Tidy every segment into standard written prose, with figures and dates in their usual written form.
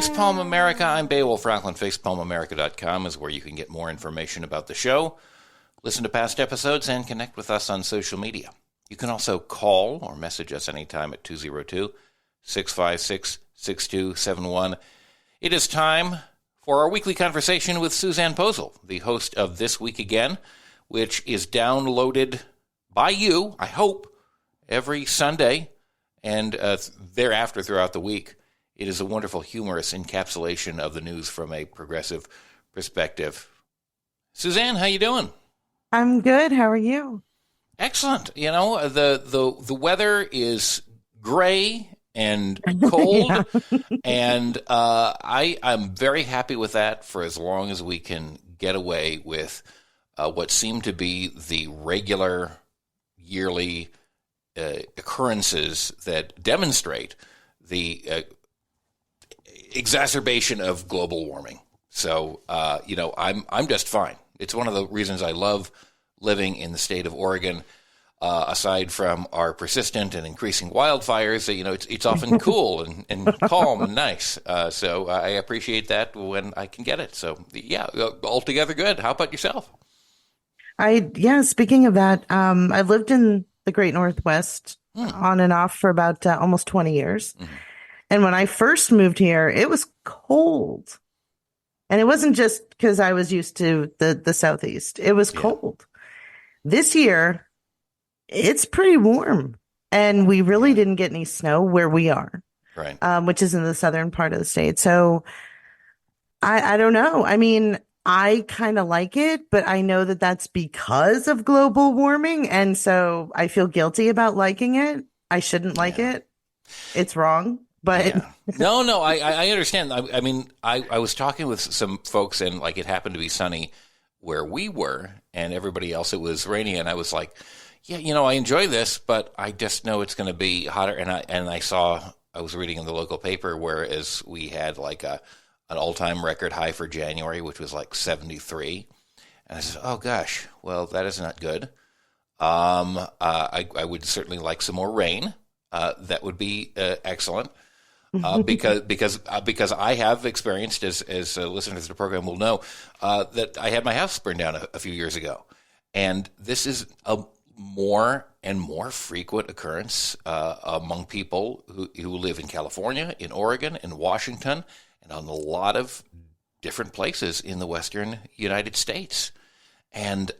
Facepalm America. I'm Beowulf Franklin. FacepalmAmerica.com is where you can get more information about the show, listen to past episodes, and connect with us on social media. You can also call or message us anytime at 202-656-6271. It is time for our weekly conversation with Susanne Posel, the host of This Week Again, which is downloaded by you, I hope, every Sunday and thereafter throughout the week. It is a wonderful, humorous encapsulation of the news from a progressive perspective. Suzanne, how you doing? I'm good. How are you? Excellent. You know, the weather is gray and cold, and I'm very happy with that for as long as we can get away with what seem to be the regular yearly occurrences that demonstrate the exacerbation of global warming. So, I'm just fine. It's one of the reasons I love living in the state of Oregon. Aside from our persistent and increasing wildfires, it's often cool and calm and nice. So I appreciate that when I can get it. So, yeah, altogether good. How about yourself? Speaking of that, I've lived in the Great Northwest on and off for about almost 20 years. Mm-hmm. And when I first moved here, it was cold. And it wasn't just because I was used to the Southeast. It was cold. This year, it's pretty warm. And we really didn't get any snow where we are, right? Which is in the southern part of the state. So I don't know. I mean, I kind of like it, but I know that that's because of global warming. And so I feel guilty about liking it. I shouldn't like it. It's wrong. But no, I understand. I mean, I was talking with some folks, and like it happened to be sunny where we were, and everybody else it was rainy, and I was like, yeah, I enjoy this, but I just know it's going to be hotter. And I was reading in the local paper, whereas we had like an all-time record high for January, which was like 73, and I said, oh gosh, well that is not good. I would certainly like some more rain. That would be excellent. Because I have experienced, as listeners to the program will know, that I had my house burned down a few years ago, and this is a more and more frequent occurrence among people who live in California, in Oregon, in Washington, and on a lot of different places in the Western United States. And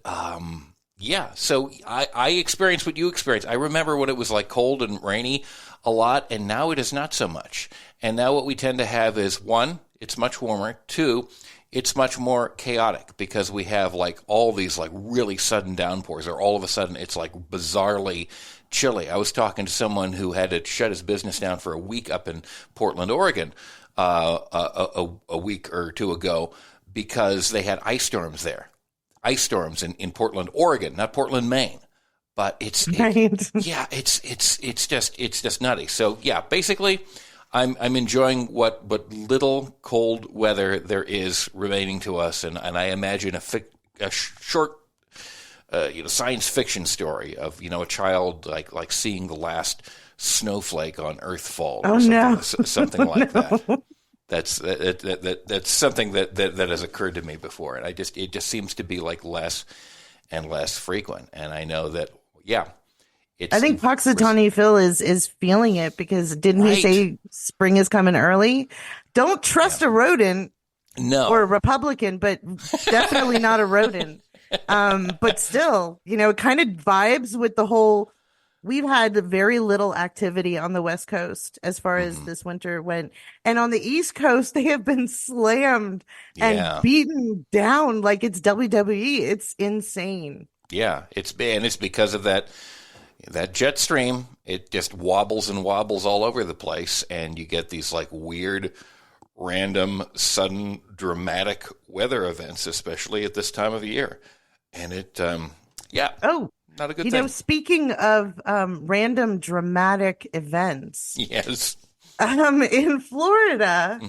so I experienced what you experienced. I remember when it was like cold and rainy a lot, and now it is not so much. And now what we tend to have is, one, it's much warmer. Two, it's much more chaotic because we have like all these like really sudden downpours, or all of a sudden it's like bizarrely chilly. I was talking to someone who had to shut his business down for a week up in Portland, Oregon, a week or two ago because they had ice storms there. Ice storms in Portland, Oregon, not Portland, Maine. But it's just nutty. So yeah, basically, I'm enjoying what little cold weather there is remaining to us, and I imagine a short science fiction story of a child like seeing the last snowflake on Earth fall. Or something, something like that. That's something that has occurred to me before, and it just seems to be like less and less frequent. And I know that. Yeah. I think Puxatawny Phil is feeling it because didn't he say spring is coming early? Don't trust a rodent. No. Or a Republican, but definitely not a rodent. But still, it kind of vibes with the whole, we've had very little activity on the West Coast as far as this winter went. And on the East Coast, they have been slammed and beaten down like it's WWE. It's insane. Yeah, it's because of that jet stream. It just wobbles and wobbles all over the place, and you get these like weird, random, sudden, dramatic weather events, especially at this time of the year. And it, not a good thing. Speaking of random, dramatic events, yes, in Florida,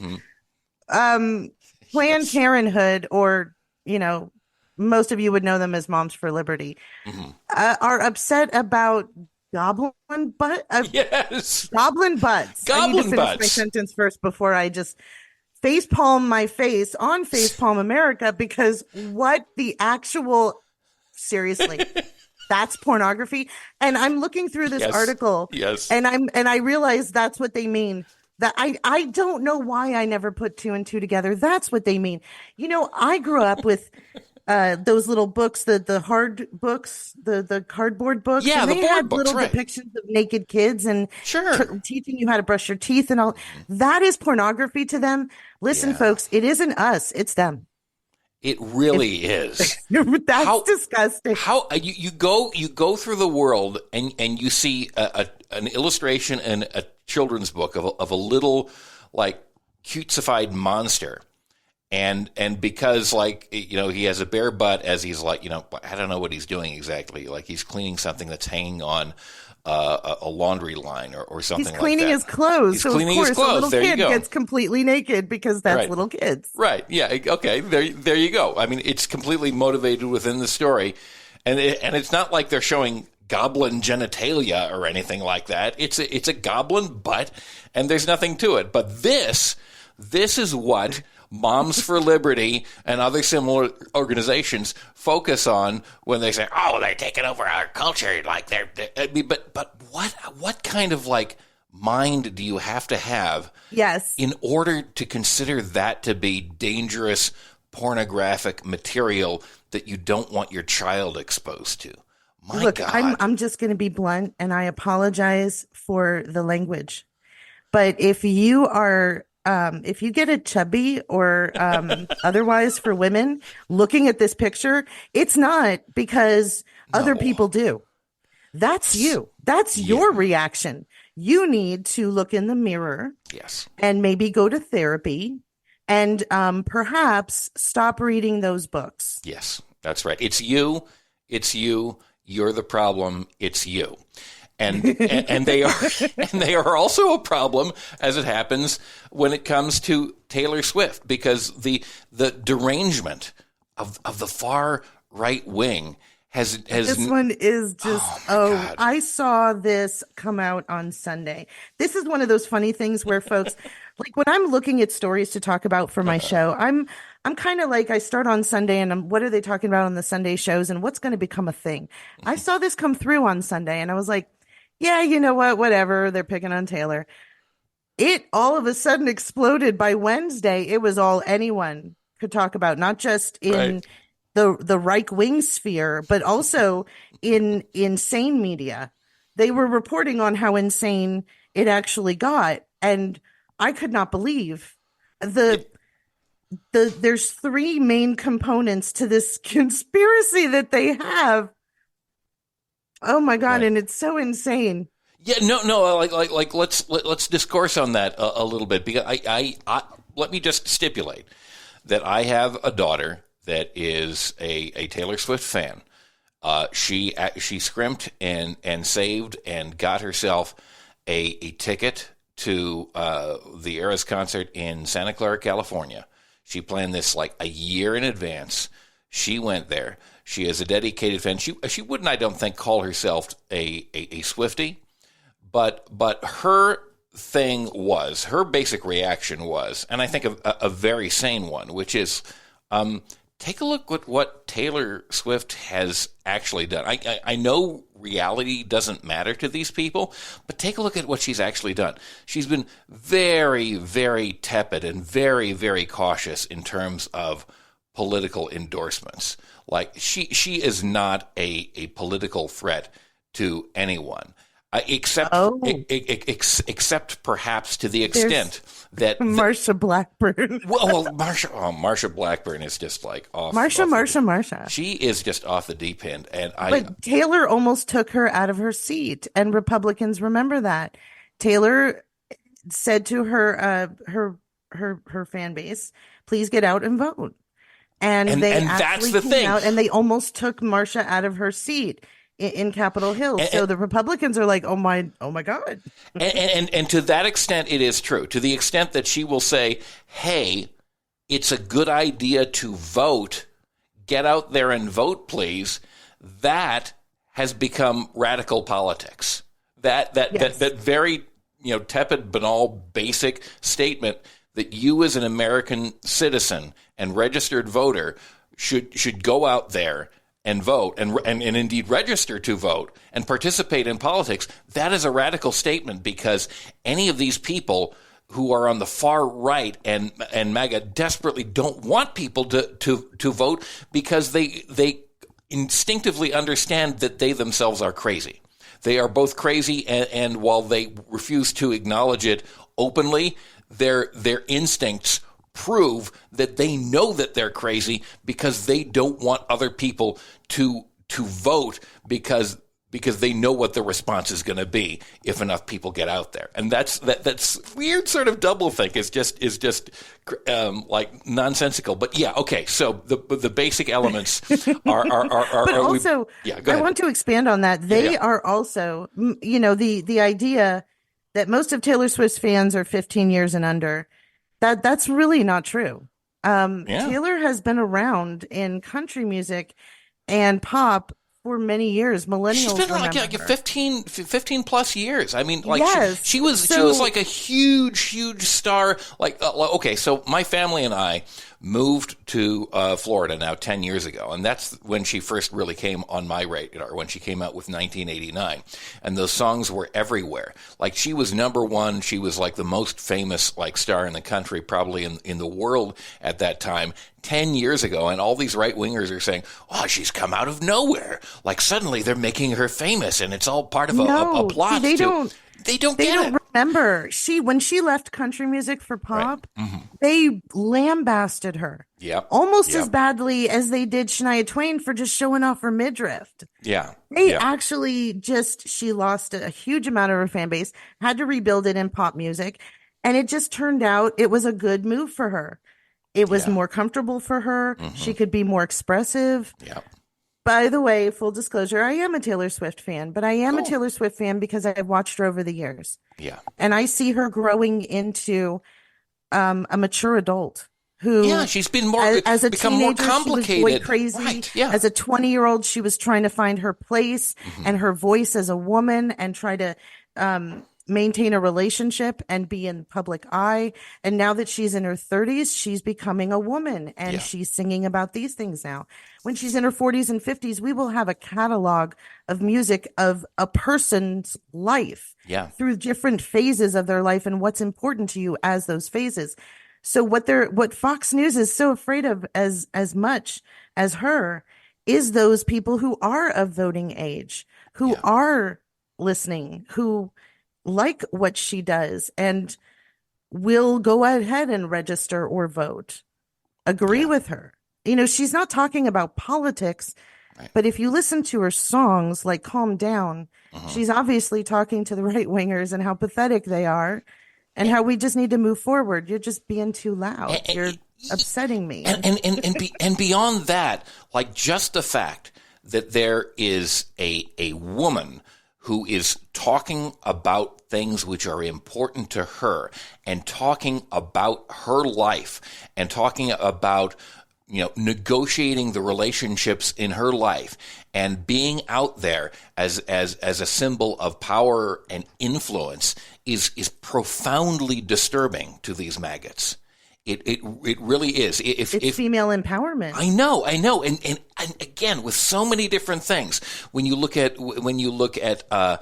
Planned Parenthood, or most of you would know them as Moms for Liberty, are upset about goblin butt. Yes, goblin butts. Goblin I need to finish butts. my sentence first before I just facepalm my face on Facepalm America because what the actual, seriously, that's pornography. And I'm looking through this article and I realize that's what they mean. That I don't know why I never put two and two together. That's what they mean. You know, I grew up with those little books, the hard books, the cardboard books. Yeah, and they the board had books, little right. depictions of naked kids and Sure. teaching you how to brush your teeth and all. That is pornography to them. Listen, folks, it isn't us, it's them. It really is. That's disgusting. How you go through the world and you see an illustration in a children's book of a little like cutesified monster, and because like you know he has a bare butt as he's like you know I don't know what he's doing exactly, like he's cleaning something that's hanging on a laundry line or something like that. He's cleaning his clothes. He's cleaning his clothes. A little there kid you go. Gets completely naked because that's right. little kids. Right. Yeah. Okay. There you go. I mean, it's completely motivated within the story, and it's not like they're showing goblin genitalia or anything like that. It's a goblin butt, and there's nothing to it. But this is what Moms for Liberty and other similar organizations focus on when they say, "Oh, they're taking over our culture." Like but what kind of like mind do you have to have? Yes. In order to consider that to be dangerous pornographic material that you don't want your child exposed to. Look, God. I'm just going to be blunt, and I apologize for the language. But if you are, if you get a chubby or otherwise for women looking at this picture, it's not because other people do. That's you. That's your reaction. You need to look in the mirror. Yes. And maybe go to therapy and perhaps stop reading those books. Yes, that's right. It's you. It's you. You're the problem. It's you. And they are also a problem, as it happens, when it comes to Taylor Swift, because the derangement of the far right wing has this one is just I saw this come out on Sunday. This is one of those funny things where folks like when I'm looking at stories to talk about for my show, I'm kind of like I start on Sunday and what are they talking about on the Sunday shows and what's going to become a thing. I saw this come through on Sunday and I was like, yeah, you know what, whatever, they're picking on Taylor. It all of a sudden exploded by Wednesday. It was all anyone could talk about, not just in the right wing sphere, but also in insane media. They were reporting on how insane it actually got. And I could not believe there's three main components to this conspiracy that they have. Oh my God. Right. And it's so insane. Yeah, no, like let's discourse on that a little bit, because I let me just stipulate that I have a daughter that is a Taylor Swift fan. She scrimped and saved and got herself a ticket to the Eras concert in Santa Clara, California. She planned this like a year in advance. She went there. She is a dedicated fan. She wouldn't, I don't think, call herself a Swiftie, but her thing was, her basic reaction was, and I think a very sane one, which is, take a look at what Taylor Swift has actually done. I know reality doesn't matter to these people, but take a look at what she's actually done. She's been very, very tepid and very, very cautious in terms of political endorsements. Like she is not a political threat to anyone, except perhaps to the extent that Marsha Blackburn. Marsha Blackburn is just like off. Marsha. She is just off the deep end, but Taylor almost took her out of her seat, and Republicans remember that. Taylor said to her fan base, "Please get out and vote." And they actually came out and they almost took Marsha out of her seat in Capitol Hill. So the Republicans are like, oh my God. And to that extent, it is true. To the extent that she will say, hey, it's a good idea to vote. Get out there and vote, please. That has become radical politics. That very tepid, banal, basic statement that you as an American citizen and registered voter should go out there and vote and indeed register to vote and participate in politics, that is a radical statement, because any of these people who are on the far right and MAGA desperately don't want people to vote, because they instinctively understand that they themselves are crazy. They are both crazy, and while they refuse to acknowledge it openly, their instincts prove that they know that they're crazy, because they don't want other people to vote, because they know what the response is going to be if enough people get out there. And that's weird sort of doublethink is just like nonsensical. But yeah, okay. So the basic elements are but also, yeah, go ahead. I want to expand on that. They are also, the idea that most of Taylor Swift's fans are 15 years and under. That's really not true. Taylor has been around in country music and pop for many years. Millennials. She's been around like 15 plus years. I mean, like yes. she was like a huge star. Like, okay, so my family and I moved to Florida now 10 years ago, and that's when she first really came on my radar, when she came out with 1989, and those songs were everywhere. Like, she was number one. She was like the most famous like star in the country, probably in the world at that time. 10 years ago, and all these right-wingers are saying, oh, she's come out of nowhere. Like, suddenly they're making her famous, and it's all part of a plot. They don't remember. When she left country music for pop, right. They lambasted her. Almost as badly as they did Shania Twain for just showing off her midriff. They actually she lost a huge amount of her fan base, had to rebuild it in pop music, and it just turned out it was a good move for her. It was more comfortable for her. She could be more expressive. By the way, full disclosure, I am a Taylor Swift fan, but I am a Taylor Swift fan because I've watched her over the years. And I see her growing into a mature adult who she's been more as a become teenager, more complicated. She was boy crazy. Right. As a 20-year-old, she was trying to find her place and her voice as a woman and try to maintain a relationship and be in the public eye. And now that she's in her 30s, she's becoming a woman, and she's singing about these things now. When she's in her 40s and 50s, we will have a catalog of music of a person's life through different phases of their life and what's important to you as those phases. So what Fox News is so afraid of as much as her is those people who are of voting age, who are listening, who like what she does and will go ahead and register or vote, agree with her. She's not talking about politics, but if you listen to her songs like Calm Down, she's obviously talking to the right wingers and how pathetic they are and how we just need to move forward. You're just being too loud. You're upsetting me. And beyond that, like, just the fact that there is a woman who is talking about things which are important to her and talking about her life and talking about, negotiating the relationships in her life and being out there as a symbol of power and influence is profoundly disturbing to these maggots. It really is. It's female empowerment. I know, and again, with so many different things. When you look at the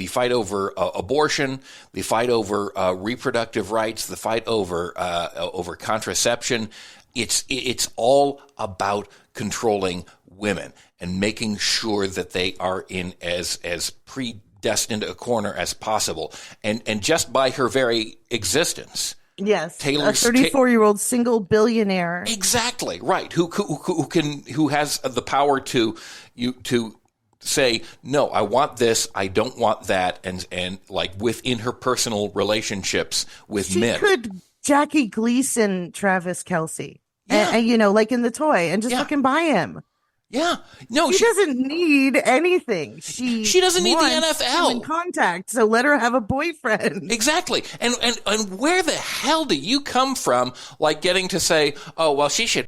fight over abortion, the fight over reproductive rights, the fight over contraception, it's all about controlling women and making sure that they are in as predestined a corner as possible, and just by her very existence. Yes, Taylor's a 34-year-old single billionaire. Exactly right. Who has the power to say, no, I want this, I don't want that, and like within her personal relationships with men. She could Jackie Gleason, Travis Kelce, and like in The Toy, and just fucking buy him. Yeah, no, she doesn't need anything. She doesn't need the NFL human contact. So let her have a boyfriend. Exactly. And where the hell do you come from? Like getting to say, oh well, she should